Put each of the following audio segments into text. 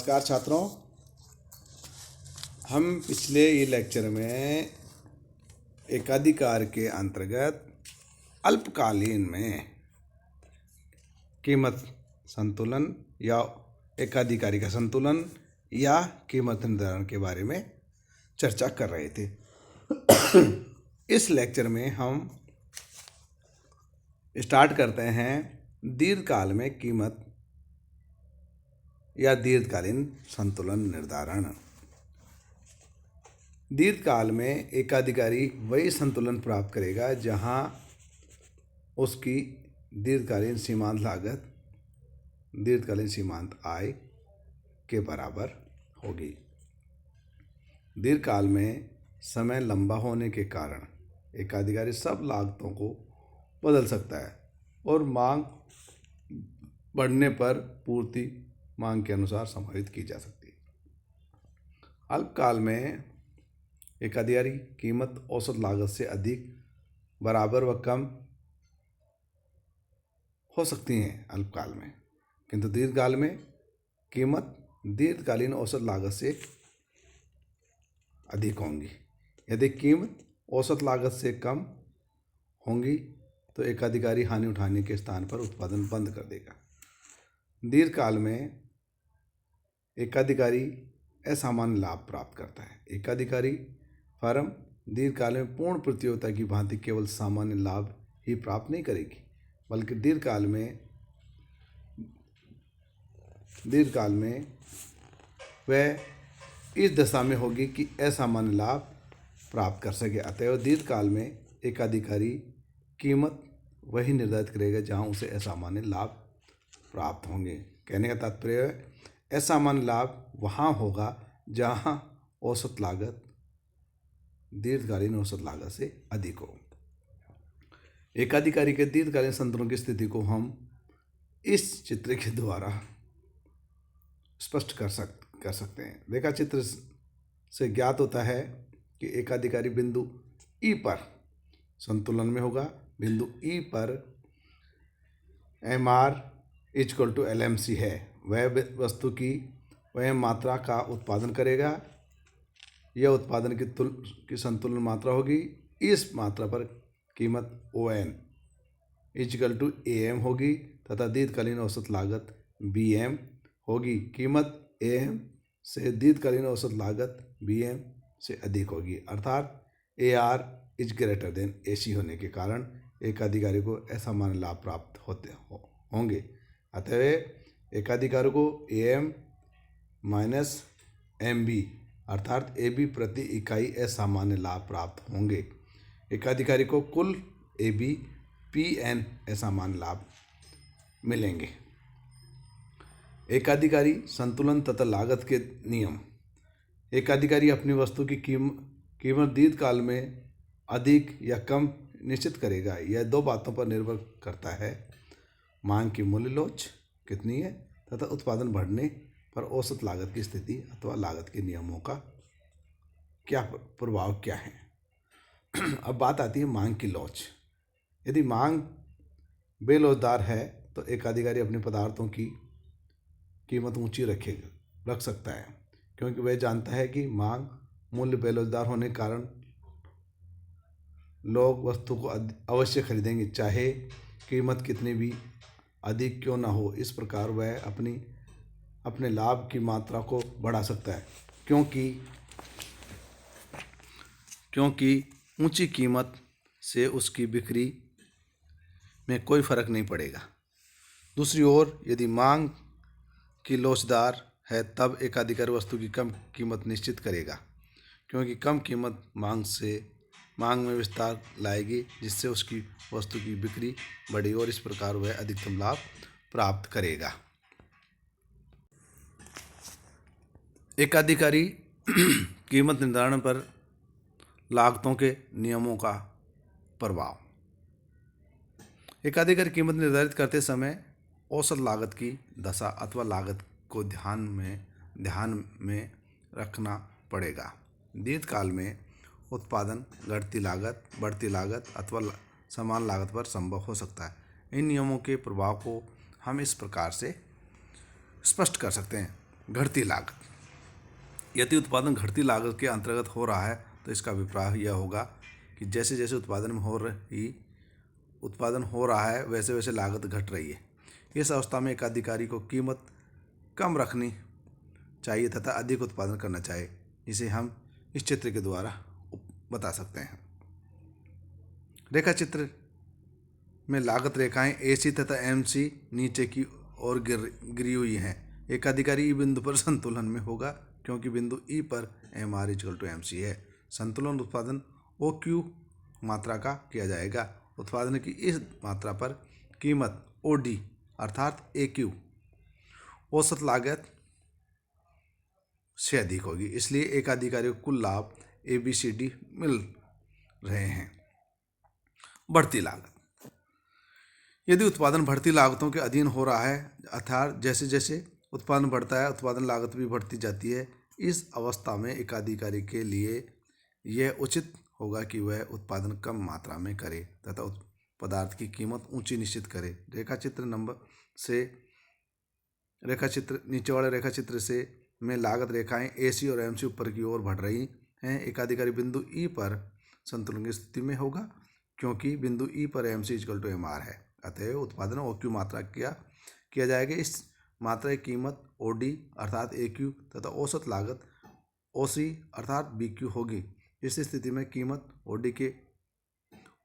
नमस्कार छात्रों, हम पिछले ये लेक्चर में एकाधिकार के अंतर्गत अल्पकालीन में कीमत संतुलन या एकाधिकारी का संतुलन या कीमत निर्धारण के बारे में चर्चा कर रहे थे। इस लेक्चर में हम स्टार्ट करते हैं दीर्घकाल में कीमत या दीर्घकालीन संतुलन निर्धारण। दीर्घकाल में एकाधिकारी वही संतुलन प्राप्त करेगा जहां उसकी दीर्घकालीन सीमांत लागत दीर्घकालीन सीमांत आय के बराबर होगी। दीर्घकाल में समय लंबा होने के कारण एकाधिकारी सब लागतों को बदल सकता है और मांग बढ़ने पर पूर्ति मांग के अनुसार समायोजित की जा सकती है। अल्पकाल में एकाधिकारी कीमत औसत लागत से अधिक, बराबर व कम हो सकती हैं अल्पकाल में, किंतु दीर्घकाल में कीमत दीर्घकालीन औसत लागत से अधिक होंगी। यदि कीमत औसत लागत से कम होंगी तो एकाधिकारी हानि उठाने के स्थान पर उत्पादन बंद कर देगा। दीर्घकाल में एकाधिकारी असामान्य लाभ प्राप्त करता है। एकाधिकारी फर्म दीर्घकाल में पूर्ण प्रतियोगिता की भांति केवल सामान्य लाभ ही प्राप्त नहीं करेगी, बल्कि दीर्घकाल में वह इस दशा में होगी कि असामान्य लाभ प्राप्त कर सके। अतएव दीर्घकाल में एकाधिकारी कीमत वही निर्धारित करेगा जहां उसे असामान्य लाभ प्राप्त होंगे। कहने का तात्पर्य है असामान्य लाभ वहाँ होगा जहाँ औसत लागत दीर्घकालीन औसत लागत से अधिक हो। एकाधिकारी के दीर्घकालीन संतुलन की स्थिति को हम इस चित्र के द्वारा स्पष्ट कर सकते हैं। रेखा चित्र से ज्ञात होता है कि एकाधिकारी बिंदु ई पर संतुलन में होगा। बिंदु ई पर MR = LMC है। वह वस्तु की वह मात्रा का उत्पादन करेगा। यह उत्पादन की संतुलन मात्रा होगी। इस मात्रा पर कीमत ON = AM होगी तथा दीर्घकालीन औसत लागत BM होगी। कीमत AM से दीर्घकालीन औसत लागत BM से अधिक होगी, अर्थात AR > AC होने के कारण एकाधिकारी को असामान्य लाभ प्राप्त होंगे। अतः एकाधिकारी को AM - MB अर्थात AB प्रति इकाई असामान्य लाभ प्राप्त होंगे। एकाधिकारी को कुल AB PN असामान्य लाभ मिलेंगे। एकाधिकारी संतुलन तथा लागत के नियम। एकाधिकारी अपनी वस्तु की कीमत दीर्घकाल में अधिक या कम निश्चित करेगा। यह दो बातों पर निर्भर करता है: मांग की मूल्य लोच कितनी है तथा उत्पादन बढ़ने पर औसत लागत की स्थिति अथवा लागत के नियमों का प्रभाव क्या है। अब बात आती है मांग की लोच। यदि मांग बेलोचदार है तो एकाधिकारी अपने पदार्थों की कीमत ऊंची रख सकता है, क्योंकि वह जानता है कि मांग मूल्य बेलोचदार होने के कारण लोग वस्तु को अवश्य खरीदेंगे, चाहे कीमत कितनी भी अधिक क्यों ना हो। इस प्रकार वह अपने लाभ की मात्रा को बढ़ा सकता है, क्योंकि ऊंची कीमत से उसकी बिक्री में कोई फर्क नहीं पड़ेगा। दूसरी ओर यदि मांग की लोचदार है तब एकाधिकारी वस्तु की कम कीमत निश्चित करेगा, क्योंकि कम कीमत मांग में विस्तार लाएगी, जिससे उसकी वस्तु की बिक्री बढ़ी और इस प्रकार वह अधिकतम लाभ प्राप्त करेगा। एकाधिकारी कीमत निर्धारण पर लागतों के नियमों का प्रभाव। एकाधिकारी कीमत निर्धारित करते समय औसत लागत की दशा अथवा लागत को ध्यान में रखना पड़ेगा। दीर्घकाल में उत्पादन घटती लागत, बढ़ती लागत अथवा समान लागत पर संभव हो सकता है। इन नियमों के प्रभाव को हम इस प्रकार से स्पष्ट कर सकते हैं। घटती लागत। यदि उत्पादन घटती लागत के अंतर्गत हो रहा है तो इसका अभिप्राय यह होगा कि जैसे जैसे उत्पादन हो रहा है वैसे वैसे लागत घट रही है। इस अवस्था में एक अधिकारी को कीमत कम रखनी चाहिए तथा अधिक उत्पादन करना चाहिए, जिसे हम इस चित्र के द्वारा बता सकते हैं। रेखा चित्र में लागत रेखाएं AC तथा MC नीचे की ओर गिरी हुई हैं। एक अधिकारी ई बिंदु पर संतुलन में होगा क्योंकि बिंदु ई पर MR = MC है। संतुलन उत्पादन OQ मात्रा का किया जाएगा। उत्पादन की इस मात्रा पर कीमत OD अर्थात AQ औसत लागत से अधिक होगी, इसलिए एक अधिकारी को कुल लाभ ABCD मिल रहे हैं। बढ़ती लागत। यदि उत्पादन बढ़ती लागतों के अधीन हो रहा है अर्थात जैसे जैसे उत्पादन बढ़ता है उत्पादन लागत भी बढ़ती जाती है, इस अवस्था में एक अधिकारी के लिए यह उचित होगा कि वह उत्पादन कम मात्रा में करे तथा पदार्थ की कीमत ऊंची निश्चित करे। नीचे वाले रेखा चित्र से में लागत रेखाएं AC और MC ऊपर की ओर बढ़ रही हैं। एक अधिकारी बिंदु E पर संतुलन की स्थिति में होगा क्योंकि बिंदु E पर MC = MR है। अतः उत्पादन OQ मात्रा किया जाएगा। इस मात्रा की कीमत OD अर्थात AQ तथा औसत लागत OC अर्थात BQ होगी। इस स्थिति में कीमत OD के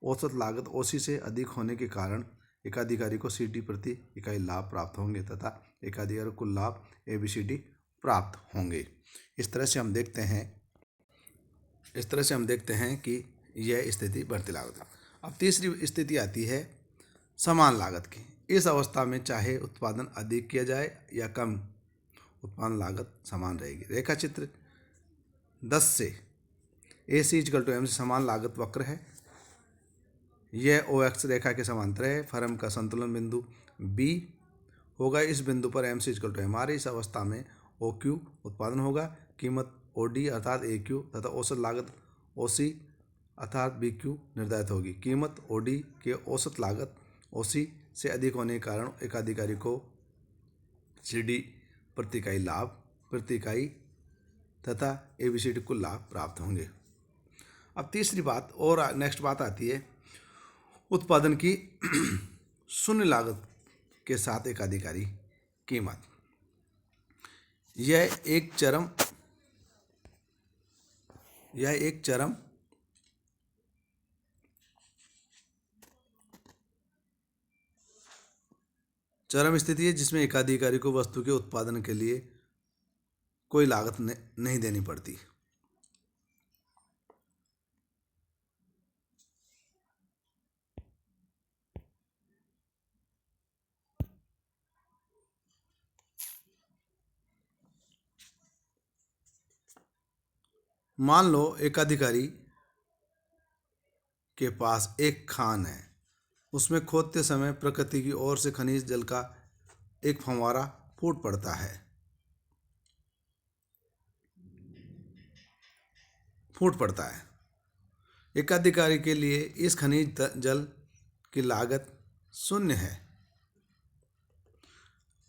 औसत लागत OC से अधिक होने के कारण एक अधिकारी को CD प्रति इकाई लाभ प्राप्त होंगे तथा एक अधिकारी को कुल लाभ ABCD प्राप्त होंगे। इस तरह से हम देखते हैं कि यह स्थिति बढ़ती लागत है। अब तीसरी स्थिति आती है समान लागत की। इस अवस्था में चाहे उत्पादन अधिक किया जाए या कम, उत्पादन लागत समान रहेगी। रेखा चित्र 10 से AC = MC समान लागत वक्र है। यह OX रेखा के समांतर है। फर्म का संतुलन बिंदु B होगा। इस बिंदु पर MC = MR। इस अवस्था में OQ उत्पादन होगा, कीमत OD अर्थात AQ तथा औसत लागत OC अर्थात BQ निर्धारित होगी। कीमत OD के औसत लागत OC से अधिक होने के कारण एक अधिकारी को CD प्रति इकाई लाभ प्रति इकाई तथा ABCD कुल लाभ प्राप्त होंगे। अब तीसरी बात और नेक्स्ट बात आती है उत्पादन की शून्य लागत के साथ एक अधिकारी कीमत। यह एक चरम स्थिति है जिसमें एक अधिकारी को वस्तु के उत्पादन के लिए कोई लागत नहीं देनी पड़ती। मान लो एक अधिकारी के पास एक खान है, उसमें खोदते समय प्रकृति की ओर से खनिज जल का एक फव्वारा फूट पड़ता है। एक अधिकारी के लिए इस खनिज जल की लागत 0 है।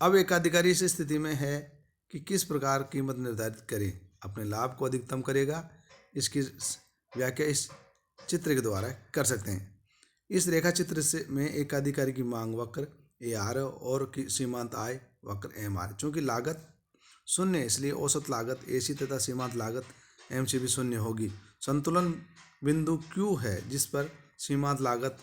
अब एक अधिकारी इस स्थिति में है कि किस प्रकार कीमत निर्धारित करे, अपने लाभ को अधिकतम करेगा। इसकी व्याख्या इस चित्र के द्वारा कर सकते हैं। इस रेखा चित्र से में एक अधिकारी की मांग वक्र AR और सीमांत आय वक्र MR। चूँकि लागत 0 है इसलिए औसत लागत AC तथा सीमांत लागत MC भी 0 होगी। संतुलन बिंदु Q है जिस पर सीमांत लागत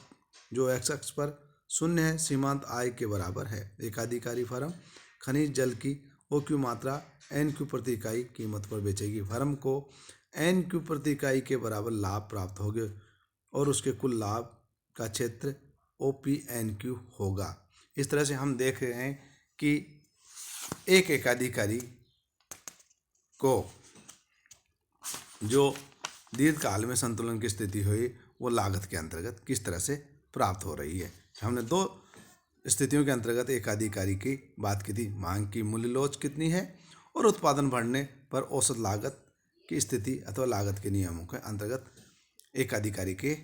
जो X अक्ष पर 0 है सीमांत आय के बराबर है। एक अधिकारी फर्म खनिज जल की OQ मात्रा NQ प्रति इकाई कीमत पर बेचेगी। फर्म को NQ प्रति इकाई के बराबर लाभ प्राप्त होंगे और उसके कुल लाभ का क्षेत्र OPNQ होगा। इस तरह से हम देख रहे हैं कि एक अधिकारी को जो दीर्घकाल में संतुलन की स्थिति हुई वो लागत के अंतर्गत किस तरह से प्राप्त हो रही है। हमने 2 स्थितियों के अंतर्गत एक अधिकारी की बात की थी, मांग की मूल्य लोच कितनी है और उत्पादन बढ़ने पर औसत लागत की स्थिति अथवा लागत के नियमों के अंतर्गत एक अधिकारी के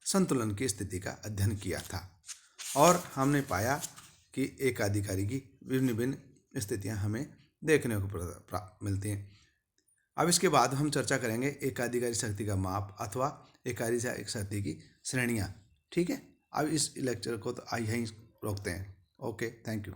संतुलन की स्थिति का अध्ययन किया था और हमने पाया कि एक अधिकारी की विभिन्न स्थितियां हमें देखने को मिलती हैं। अब इसके बाद हम चर्चा करेंगे एकाधिकारी शक्ति का माप अथवा एकाधिकारी शक्ति की श्रेणियाँ। ठीक है, अब इस लेक्चर को तो यहीं रोकते हैं। Okay, thank you.